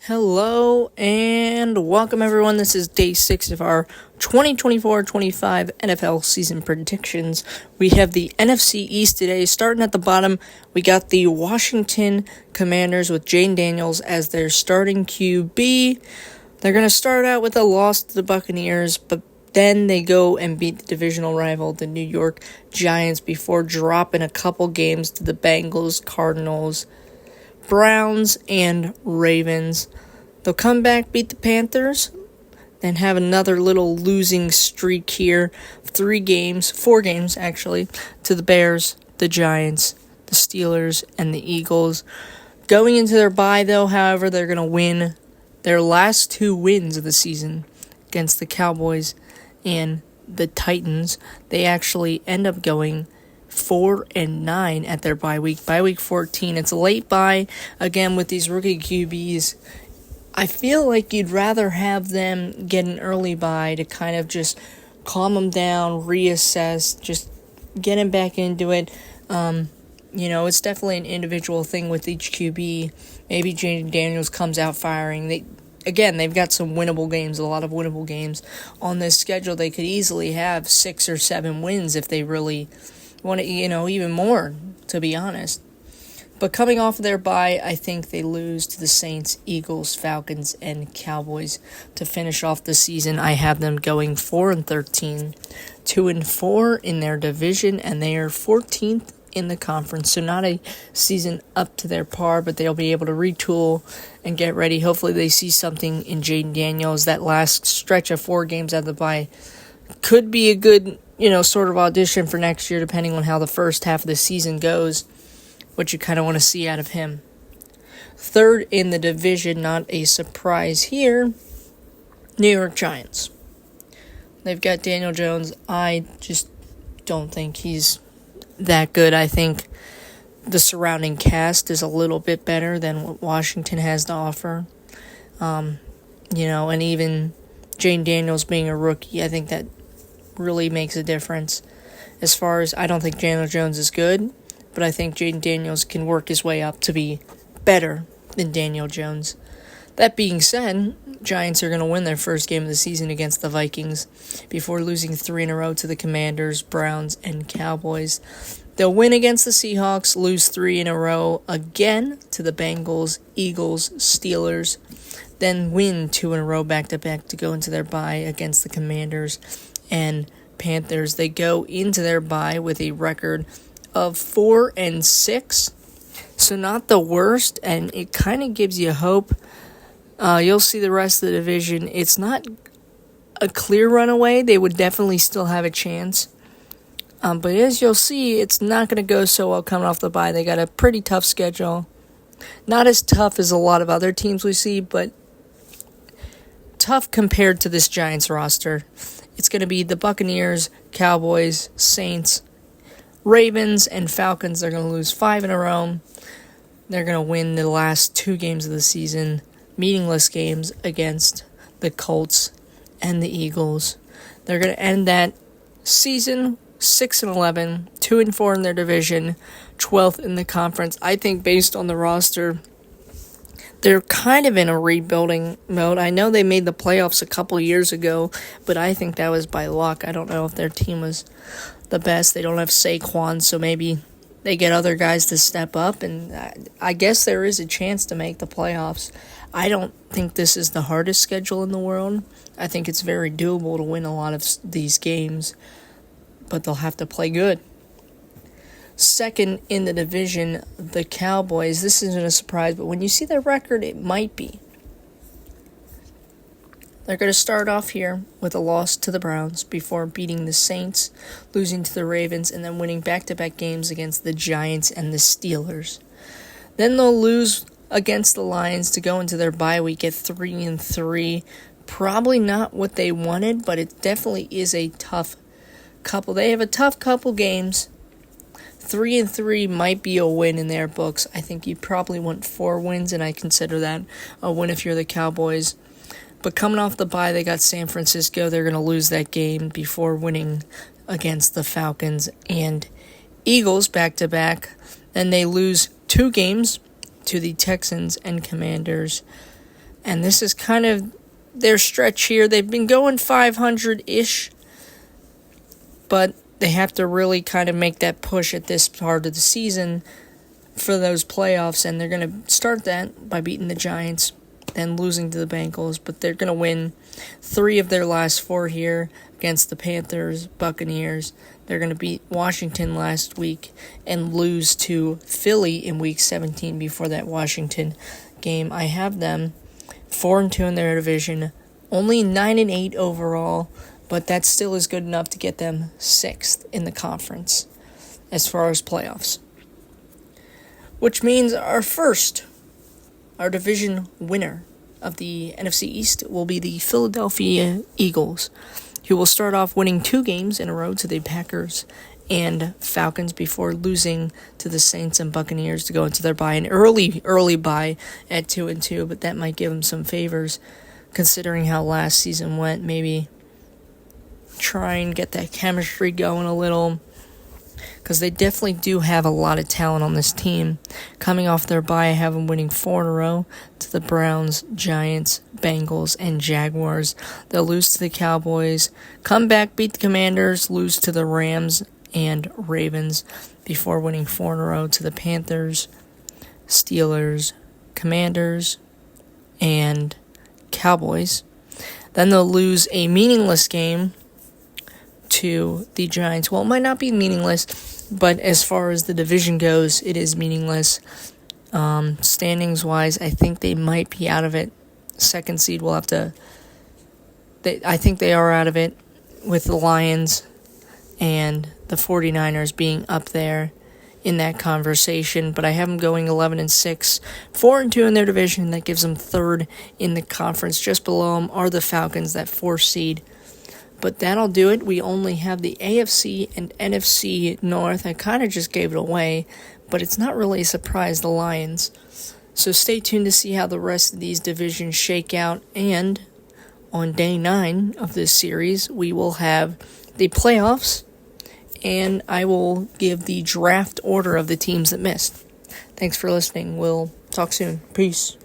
Hello and welcome everyone. This is day 6 of our 2024-25 NFL season predictions. We have the NFC East today. Starting at the bottom, we got the Washington Commanders with Jane Daniels as their starting QB. They're going to start out with a loss to the Buccaneers, but then they go and beat the divisional rival, the New York Giants, before dropping a couple games to the Bengals, Cardinals, Browns, and Ravens. They'll come back, beat the Panthers, then have another little losing streak here. 4 games actually, to the Bears, the Giants, the Steelers, and the Eagles. Going into their bye, though, however, they're going to win their last 2 wins of the season against the Cowboys and the Titans. They actually end up going 4-9 at their bye week 14. It's a late bye again with these rookie QBs. I feel like you'd rather have them get an early bye to kind of just calm them down, reassess, just get them back into it. It's definitely an individual thing with each QB. Maybe Jane Daniels comes out firing. They've got some winnable games, a lot of winnable games on this schedule. They could easily have 6 or 7 wins if they really want to, even more, to be honest. But coming off of their bye, I think they lose to the Saints, Eagles, Falcons, and Cowboys to finish off the season. I have them going 4-13, 2-4 in their division, and they are 14th in the conference. So not a season up to their par, but they'll be able to retool and get ready. Hopefully they see something in Jaden Daniels. That last stretch of 4 games out of the bye could be a good sort of audition for next year, depending on how the first half of the season goes, what you kind of want to see out of him. 3rd in the division, not a surprise here, New York Giants. They've got Daniel Jones. I just don't think he's that good. I think the surrounding cast is a little bit better than what Washington has to offer. And even Jane Daniels being a rookie, I think that really makes a difference. As far as, I don't think Daniel Jones is good, but I think Jaden Daniels can work his way up to be better than Daniel Jones. That being said, Giants are going to win their first game of the season against the Vikings before losing 3 in a row to the Commanders, Browns, and Cowboys. They'll win against the Seahawks, lose 3 in a row again to the Bengals, Eagles, Steelers, then win 2 in a row back-to-back to go into their bye against the Commanders and Panthers. They go into their bye with a record of 4-6, so not the worst, and it kind of gives you hope. You'll see the rest of the division. It's not a clear runaway. They would definitely still have a chance. But as you'll see, it's not going to go so well coming off the bye. They got a pretty tough schedule. Not as tough as a lot of other teams we see, but tough compared to this Giants roster. It's going to be the Buccaneers, Cowboys, Saints, Ravens, and Falcons. They're going to lose 5 in a row. They're going to win the last 2 games of the season, meaningless games against the Colts and the Eagles. They're going to end that season 6-11, 2-4 in their division, 12th in the conference. I think based on the roster, they're kind of in a rebuilding mode. I know they made the playoffs a couple years ago, but I think that was by luck. I don't know if their team was the best. They don't have Saquon, so maybe they get other guys to step up, and I guess there is a chance to make the playoffs. I don't think this is the hardest schedule in the world. I think it's very doable to win a lot of these games, but they'll have to play good. 2nd in the division, the Cowboys. This isn't a surprise, but when you see their record, it might be. They're going to start off here with a loss to the Browns before beating the Saints, losing to the Ravens, and then winning back-to-back games against the Giants and the Steelers. Then they'll lose against the Lions to go into their bye week at 3-3. Probably not what they wanted, but it definitely is a tough couple. They have a tough couple games. 3-3 might be a win in their books. I think you probably want 4 wins, and I consider that a win if you're the Cowboys. But coming off the bye, they got San Francisco. They're going to lose that game before winning against the Falcons and Eagles back-to-back. Then they lose 2 games to the Texans and Commanders. And this is kind of their stretch here. They've been going 500-ish, but they have to really kind of make that push at this part of the season for those playoffs, and they're going to start that by beating the Giants, then losing to the Bengals, but they're going to win 3 of their last 4 here against the Panthers, Buccaneers. They're going to beat Washington last week and lose to Philly in Week 17 before that Washington game. I have them 4-2 in their division, only 9-8 overall, but that still is good enough to get them 6th in the conference as far as playoffs. Which means our division winner of the NFC East will be the Philadelphia Eagles, who will start off winning 2 games in a row to the Packers and Falcons before losing to the Saints and Buccaneers to go into their bye, an early bye at 2-2, but that might give them some favors considering how last season went. Maybe try and get that chemistry going a little, because they definitely do have a lot of talent on this team. Coming off their bye, I have them winning 4 in a row to the Browns, Giants, Bengals, and Jaguars. They'll lose to the Cowboys, come back, beat the Commanders, lose to the Rams and Ravens before winning 4 in a row to the Panthers, Steelers, Commanders, and Cowboys. Then they'll lose a meaningless game to the Giants. Well, it might not be meaningless, but as far as the division goes, it is meaningless. Standings-wise, I think they might be out of it. Second seed will have to... I think they are out of it, with the Lions and the 49ers being up there in that conversation, but I have them going 11-6, 4-2 in their division. That gives them 3rd in the conference. Just below them are the Falcons, that 4th seed. But that'll do it. We only have the AFC and NFC North. I kind of just gave it away, but it's not really a surprise, the Lions. So stay tuned to see how the rest of these divisions shake out. And on day 9 of this series, we will have the playoffs, and I will give the draft order of the teams that missed. Thanks for listening. We'll talk soon. Peace.